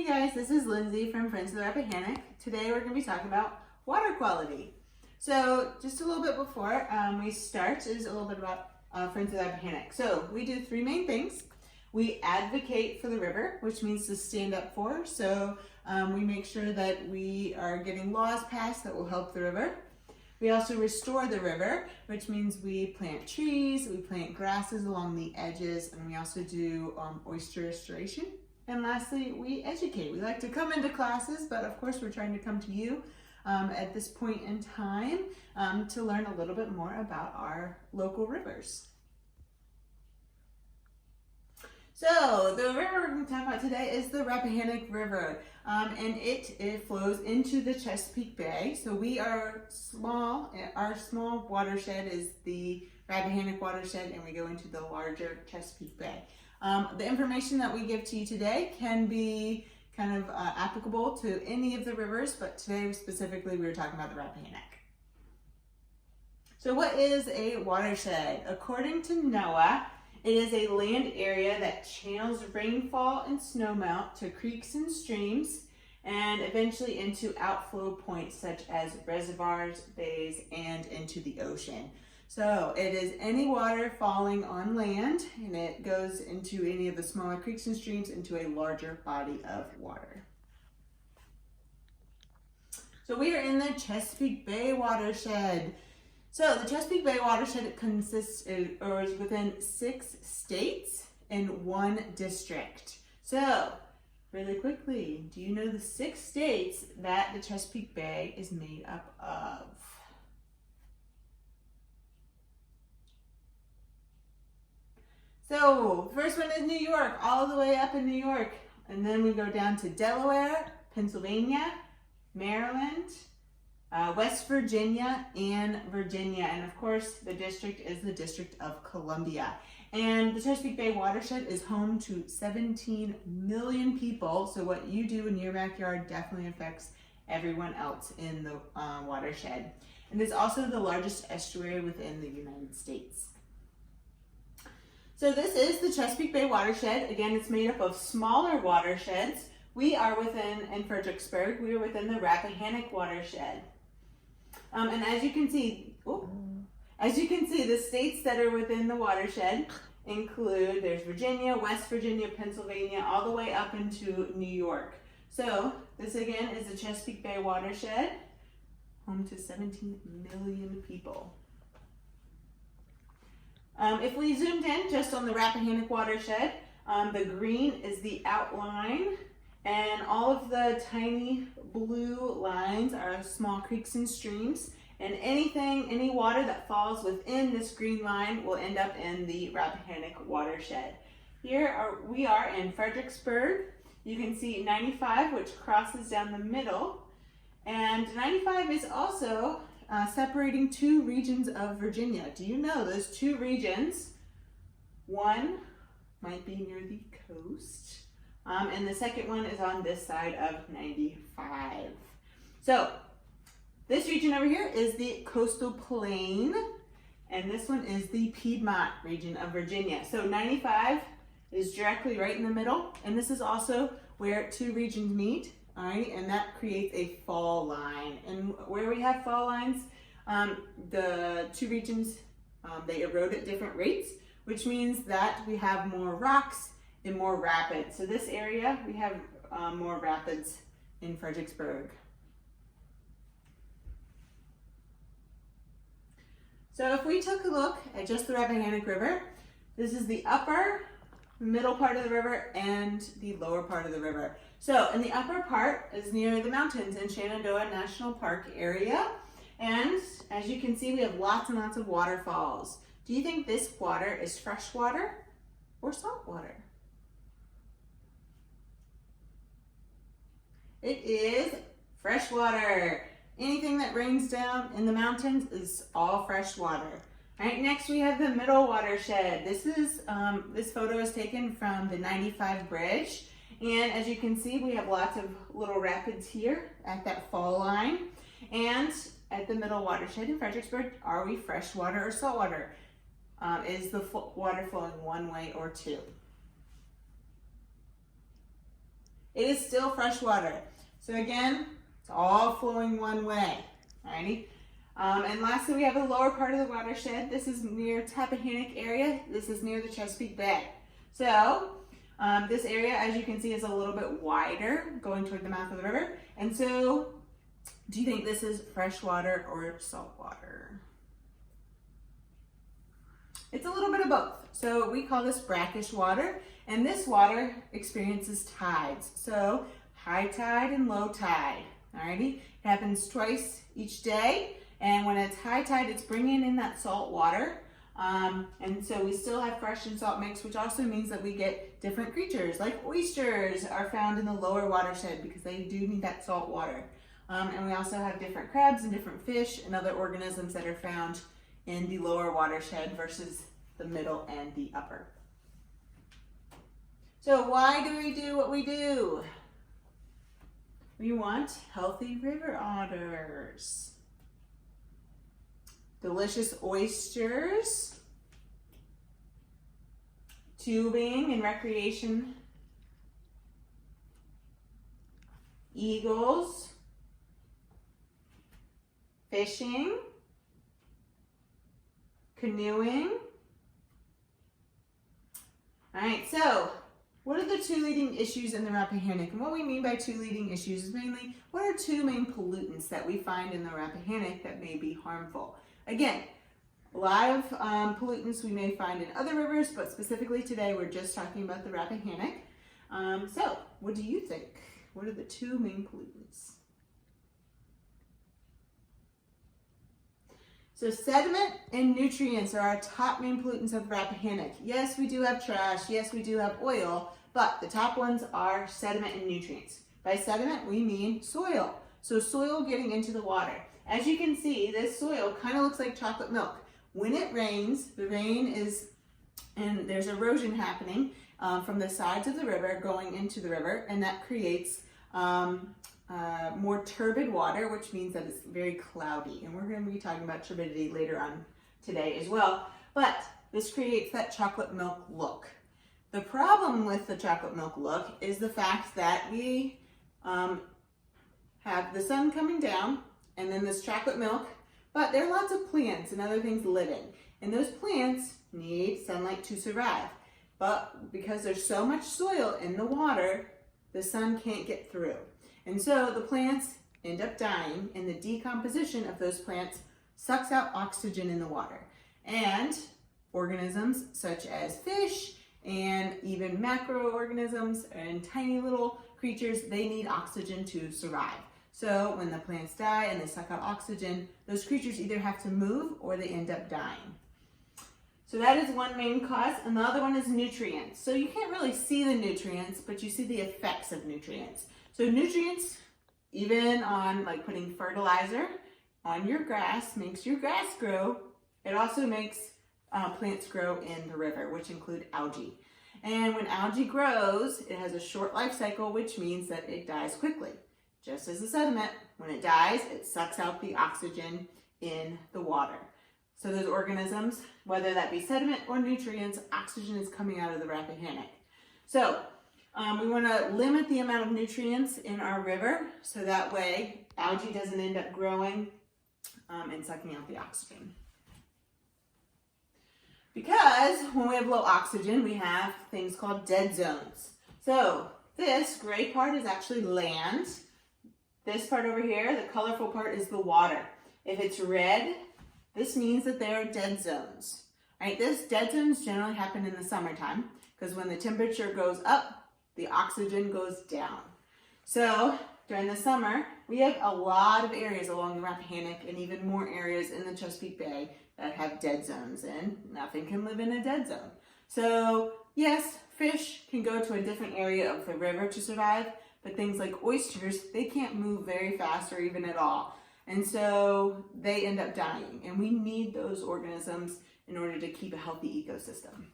Hey guys, this is Lindsay from Friends of the Rappahannock. Today we're going to be talking about water quality. So just a little bit before we start is a little bit about Friends of the Rappahannock. So we do three main things. We advocate for the river, which means to stand up for. So we make sure that we are getting laws passed that will help the river. We also restore the river, which means we plant trees, we plant grasses along the edges, and we also do oyster restoration. And lastly, we educate. We like to come into classes, but of course we're trying to come to you at this point in time to learn a little bit more about our local rivers. So the river we're going to talk about today is the Rappahannock River, and it flows into the Chesapeake Bay. So we are small. Our small watershed is the Rappahannock Watershed, and we go into the larger Chesapeake Bay. The information that we give to you today can be kind of applicable to any of the rivers, but today specifically we were talking about the Rappahannock. So what is a watershed? According to NOAA, it is a land area that channels rainfall and snowmelt to creeks and streams and eventually into outflow points such as reservoirs, bays, and into the ocean. So it is any water falling on land, and it goes into any of the smaller creeks and streams into a larger body of water. So we are in the Chesapeake Bay Watershed. So the Chesapeake Bay Watershed consists or is within 6 states and 1 district. So really quickly, do you know the 6 states that the Chesapeake Bay is made up of? So the first one is New York, all the way up in New York. And then we go down to Delaware, Pennsylvania, Maryland, West Virginia, and Virginia. And of course, the district is the District of Columbia. And the Chesapeake Bay Watershed is home to 17 million people. So what you do in your backyard definitely affects everyone else in the watershed. And it's also the largest estuary within the United States. So this is the Chesapeake Bay Watershed. Again, it's made up of smaller watersheds. We are in Fredericksburg, we are within the Rappahannock Watershed. And as you can see, the states that are within the watershed include, there's Virginia, West Virginia, Pennsylvania, all the way up into New York. So this again is the Chesapeake Bay Watershed, home to 17 million people. If we zoomed in just on the Rappahannock Watershed, the green is the outline, and all of the tiny blue lines are small creeks and streams, and any water that falls within this green line will end up in the Rappahannock Watershed. We are in Fredericksburg. You can see 95, which crosses down the middle, and 95 is also separating 2 regions of Virginia. Do you know those 2 regions? One might be near the coast, and the second one is on this side of 95. So this region over here is the coastal plain, and this one is the Piedmont region of Virginia. So 95 is directly right in the middle, and this is also where 2 regions meet. All right, and that creates a fall line. And where we have fall lines, the 2 regions, they erode at different rates, which means that we have more rocks and more rapids. So this area, we have more rapids in Fredericksburg. So if we took a look at just the Rappahannock River, this is the upper, middle part of the river and the lower part of the river. So in the upper part is near the mountains in Shenandoah National Park area. And as you can see, we have lots and lots of waterfalls. Do you think this water is fresh water or salt water? It is fresh water. Anything that rains down in the mountains is all fresh water. All right, next we have the middle watershed. This photo is taken from the 95 bridge. And as you can see, we have lots of little rapids here at that fall line. And at the middle watershed in Fredericksburg, are we fresh water or salt water? Is the water flowing one way or two? it is still fresh water. So again, it's all flowing one way, alrighty? And lastly, we have the lower part of the watershed. This is near Rappahannock area. This is near the Chesapeake Bay. So this area, as you can see, is a little bit wider going toward the mouth of the river. And so, do you think this is fresh water or salt water? It's a little bit of both. So we call this brackish water, and this water experiences tides. So high tide and low tide, alrighty? It happens twice each day, and when it's high tide, it's bringing in that salt water. And so we still have fresh and salt mix, which also means that we get different creatures, like oysters are found in the lower watershed because they do need that salt water. And we also have different crabs and different fish and other organisms that are found in the lower watershed versus the middle and the upper. So why do we do what we do? We want healthy river otters, delicious oysters, tubing and recreation, eagles, fishing, canoeing. All right, so what are the two leading issues in the Rappahannock? And what we mean by two leading issues is mainly what are two main pollutants that we find in the Rappahannock that may be harmful? Again, a lot of pollutants we may find in other rivers, but specifically today we're just talking about the Rappahannock. So what do you think? What are the two main pollutants? So sediment and nutrients are our top main pollutants of the Rappahannock. Yes, we do have trash. Yes, we do have oil, but the top ones are sediment and nutrients. By sediment, we mean soil. So soil getting into the water. As you can see, this soil kind of looks like chocolate milk. When it rains, the rain is, and there's erosion happening from the sides of the river going into the river, and that creates more turbid water, which means that it's very cloudy. And we're going to be talking about turbidity later on today as well. But this creates that chocolate milk look. The problem with the chocolate milk look is the fact that we have the sun coming down and then this chocolate milk, but there are lots of plants and other things living. And those plants need sunlight to survive. But because there's so much soil in the water, the sun can't get through. And so the plants end up dying, and the decomposition of those plants sucks out oxygen in the water. And organisms such as fish and even macroorganisms and tiny little creatures, they need oxygen to survive. So when the plants die and they suck out oxygen, those creatures either have to move or they end up dying. So that is one main cause. And the other one is nutrients. So you can't really see the nutrients, but you see the effects of nutrients. So nutrients, even on like putting fertilizer on your grass, makes your grass grow. It also makes plants grow in the river, which include algae. And when algae grows, it has a short life cycle, which means that it dies quickly. Just as the sediment, when it dies, it sucks out the oxygen in the water. So those organisms, whether that be sediment or nutrients, oxygen is coming out of the Rappahannock. So we want to limit the amount of nutrients in our river so that way algae doesn't end up growing and sucking out the oxygen. Because when we have low oxygen, we have things called dead zones. So this gray part is actually land. This part over here, the colorful part, is the water. If it's red, this means that there are dead zones. Right? This dead zones generally happen in the summertime because when the temperature goes up, the oxygen goes down. So during the summer, we have a lot of areas along the Rappahannock and even more areas in the Chesapeake Bay that have dead zones, and nothing can live in a dead zone. So yes, fish can go to a different area of the river to survive, but things like oysters, they can't move very fast or even at all. And so they end up dying, and we need those organisms in order to keep a healthy ecosystem.